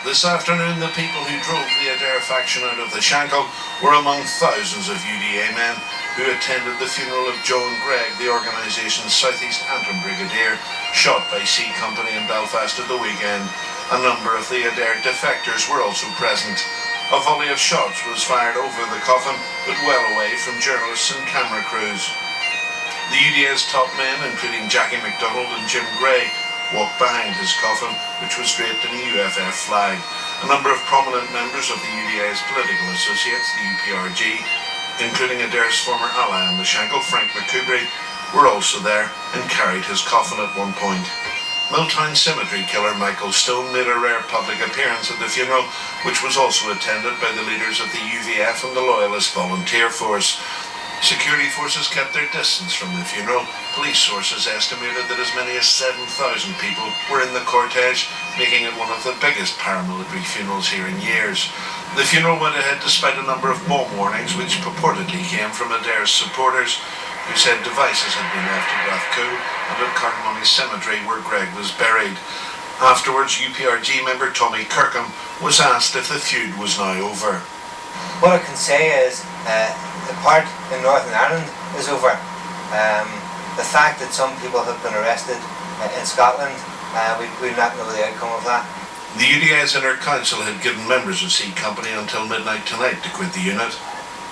This afternoon, the people who drove the Adair faction out of the Shankill were among thousands of UDA men who attended the funeral of John Gregg, the organisation's South East Antrim Brigadier, shot by C Company in Belfast at the weekend. A number of the Adair defectors were also present. A volley of shots was fired over the coffin, but well away from journalists and camera crews. The UDA's top men, including Jackie MacDonald and Jim Gregg, walked behind his coffin, which was draped in a UFF flag. A number of prominent members of the UDA's political associates, the UPRG, including Adair's former ally on the Shankill, Frank McCoubry, were also there and carried his coffin at one point. Milltown Cemetery killer Michael Stone made a rare public appearance at the funeral, which was also attended by the leaders of the UVF and the Loyalist Volunteer Force. Security forces kept their distance from the funeral. Police sources estimated that as many as 7,000 people were in the cortege, making it one of the biggest paramilitary funerals here in years. The funeral went ahead despite a number of bomb warnings which purportedly came from Adair's supporters, who said devices had been left at Rathcoole and at Carnmoney Cemetery where Gregg was buried. Afterwards, UPRG member Tommy Kirkham was asked if the feud was now over. What I can say is the part in Northern Ireland is over. The fact that some people have been arrested in Scotland, we'll not know the outcome of that. The UDA's Inner Council had given members of C Company until midnight tonight to quit the unit,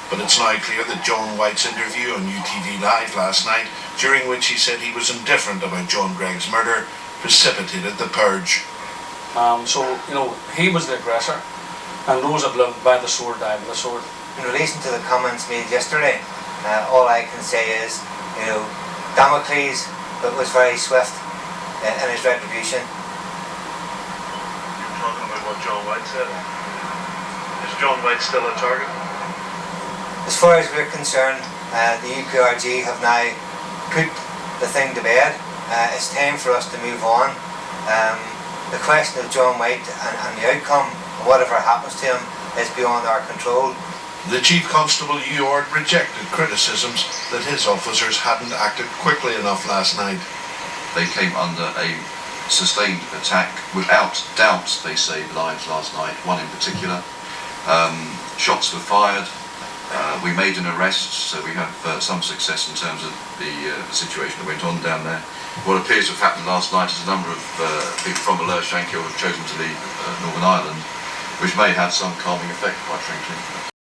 but it's now clear that John White's interview on UTV Live last night, during which he said he was indifferent about John Gregg's murder, precipitated the purge. He was the aggressor, and those that live by the sword die by the sword. In relation to the comments made yesterday, all I can say is, Damocles was very swift in his retribution. You're talking about what John White said? Is John White still a target? As far as we're concerned, the UPRG have now put the thing to bed. It's time for us to move on. The question of John White and the outcome, whatever happens to him, is beyond our control. The Chief Constable Ewart rejected criticisms that his officers hadn't acted quickly enough last night. They came under a sustained attack, without doubt, they saved lives last night, one in particular. Shots were fired. We made an arrest, so we have some success in terms of the situation that went on down there. What appears to have happened last night is a number of people from Shankill have chosen to leave Northern Ireland, which may have some calming effect, quite frankly.